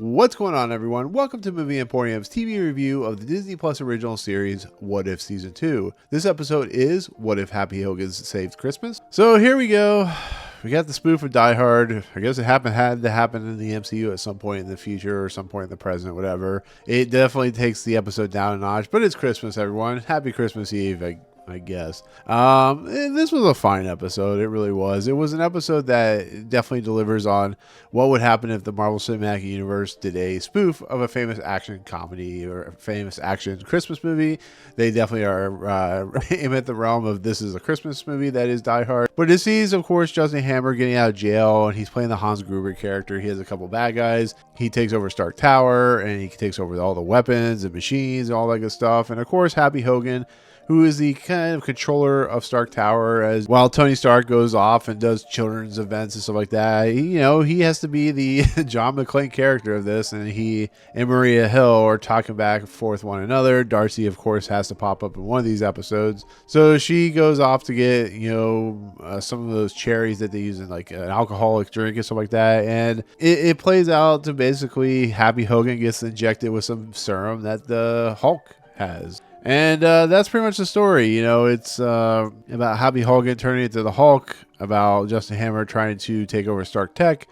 What's going on, everyone? Welcome to Movie Emporium's TV review of the Disney Plus original series, What If Season 2. This episode is What If Happy Hogan Saved Christmas? So here we go. We got the spoof of Die Hard. I guess it had to happen in the MCU at some point in the future or some point in the present, whatever. It definitely takes the episode down a notch, but it's Christmas, everyone. Happy Christmas Eve, I guess. This was a fine episode. It really was. It was an episode that definitely delivers on what would happen if the Marvel Cinematic Universe did a spoof of a famous action comedy or a famous action Christmas movie. They definitely are aiming at the realm of this is a Christmas movie that is Die Hard. But it sees, of course, Justin Hammer getting out of jail, and he's playing the Hans Gruber character. He has a couple bad guys. He takes over Stark Tower, and he takes over all the weapons and machines and all that good stuff. And, of course, Happy Hogan, who is the kind of controller of Stark Tower, as while Tony Stark goes off and does children's events and stuff like that. He has to be the John McClane character of this, and he and Maria Hill are talking back and forth one another. Darcy, of course, has to pop up in one of these episodes. So she goes off to get, some of those cherries that they use in like an alcoholic drink and stuff like that. And it plays out to basically Happy Hogan gets injected with some serum that the Hulk has. And that's pretty much the story. It's about Happy Hogan turning into the Hulk, about Justin Hammer trying to take over Stark Tech,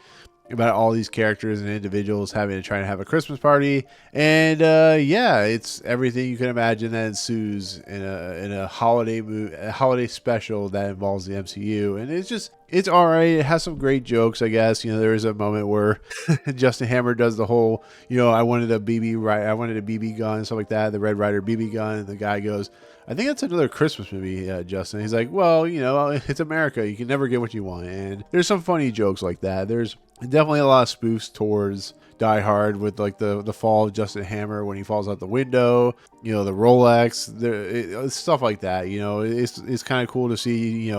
about all these characters and individuals having to try and have a Christmas party. And it's everything you can imagine that ensues in a holiday movie, a holiday special that involves the MCU. And it's all right. It has some great jokes, I guess. There is a moment where Justin Hammer does the whole, I wanted a BB gun and stuff like that, the Red Ryder BB gun, and the guy goes, I think that's another Christmas movie, Justin. He's like, well, it's America. You can never get what you want. And there's some funny jokes like that. There's definitely a lot of spoofs towards Die Hard with like the fall of Justin Hammer when he falls out the window, the Rolex, stuff like that. It's kind of cool to see,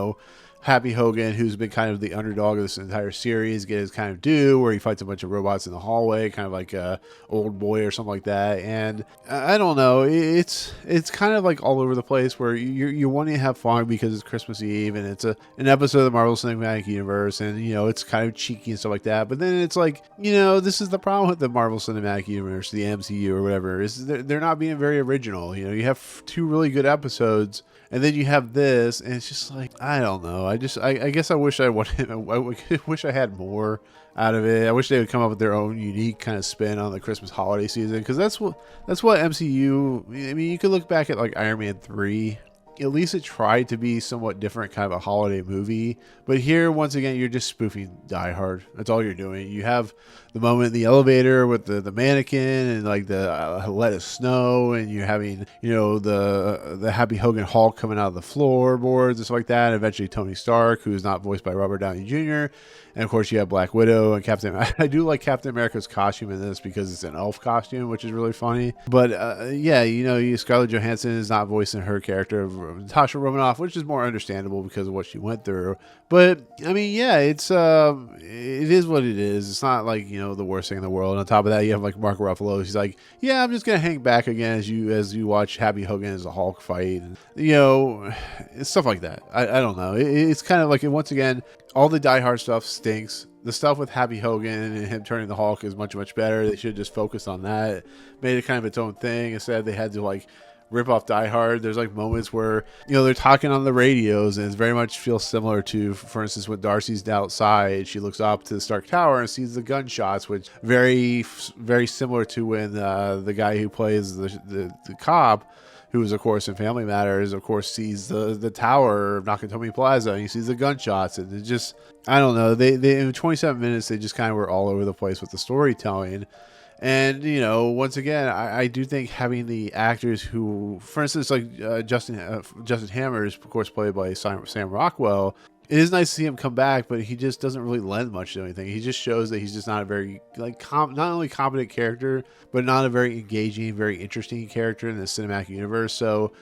Happy Hogan, who's been kind of the underdog of this entire series, get his kind of due, where he fights a bunch of robots in the hallway, kind of like a Old Boy or something like that. And I don't know, it's kind of like all over the place, where you want to have fun because it's Christmas Eve and it's an episode of the Marvel Cinematic Universe, and it's kind of cheeky and stuff like that. But then it's like, this is the problem with the Marvel Cinematic Universe, the MCU or whatever, is they're not being very original. You have two really good episodes, and then you have this, and it's just like, I don't know. I guess I wish I wish I had more out of it. I wish they would come up with their own unique kind of spin on the Christmas holiday season, because that's what MCU. I mean, you could look back at like Iron Man 3. At least it tried to be somewhat different, kind of a holiday movie. But here, once again, you're just spoofing Die Hard. That's all you're doing. You have the moment in the elevator with the mannequin and like the let it snow, and you're having, the Happy Hogan Hulk coming out of the floorboards and stuff like that. And eventually Tony Stark, who's not voiced by Robert Downey Jr. And of course you have Black Widow and Captain. I do like Captain America's costume in this because it's an elf costume, which is really funny. But Scarlett Johansson is not voicing her character of Natasha Romanoff, which is more understandable because of what she went through. But I mean, it is what it is. It's not like the worst thing in the world. And on top of that, you have like Mark Ruffalo. He's like, yeah, I'm just gonna hang back again as you watch Happy Hogan as a Hulk fight, and stuff like that. I don't know. It's kind of like, once again, all the Die Hard stuff stinks. The stuff with Happy Hogan and him turning the Hulk is much, much better. They should have just focused on that. Made it kind of its own thing. Instead, they had to like rip off Die Hard. There's like moments where, they're talking on the radios, and it very much feels similar to, for instance, when Darcy's outside, she looks up to the Stark Tower and sees the gunshots, which very, very similar to when the guy who plays the cop, who is, of course, in Family Matters, of course, sees the tower of Nakatomi Plaza, and he sees the gunshots, and it just, I don't know, they in 27 minutes, they just kind of were all over the place with the storytelling. And, once again, I do think having the actors who, for instance, like Justin Hammer is, of course, played by Sam Rockwell. It is nice to see him come back, but he just doesn't really lend much to anything. He just shows that he's just not a very, not only competent character, but not a very engaging, very interesting character in the cinematic universe. So,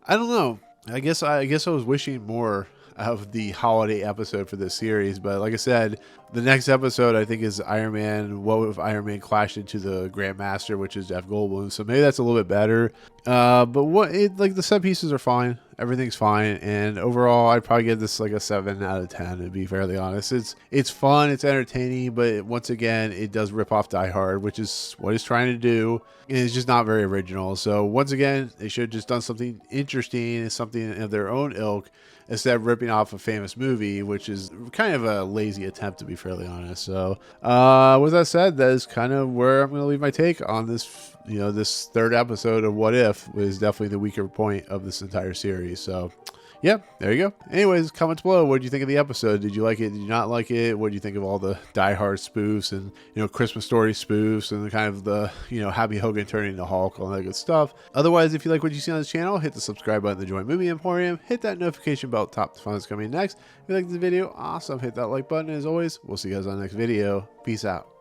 I don't know. I guess I was wishing more of the holiday episode for this series, but like I said, the next episode I think is Iron Man. What if Iron Man clashed into the Grandmaster, which is Jeff Goldblum? So maybe that's a little bit better. But the set pieces are fine. everything's fine. And overall, I'd probably give this like a 7 out of 10, to be fairly honest. It's fun, it's entertaining, but once again, it does rip off Die Hard, which is what it's trying to do. And it's just not very original. So once again, they should have just done something interesting and something of their own ilk, instead of ripping off a famous movie, which is kind of a lazy attempt, to be fairly honest. So with that said, that is kind of where I'm going to leave my take on this. This third episode of What If was definitely the weaker point of this entire series. So yeah, there you go. Anyways, comments below. What did you think of the episode? Did you like it? Did you not like it? What do you think of all the Die Hard spoofs and, Christmas Story spoofs and the kind of the, Happy Hogan turning into Hulk, all that good stuff. Otherwise, if you like what you see on this channel, hit the subscribe button to join Movie Emporium. Hit that notification bell top to find what's coming next. If you like this video, awesome. Hit that like button. As always, we'll see you guys on the next video. Peace out.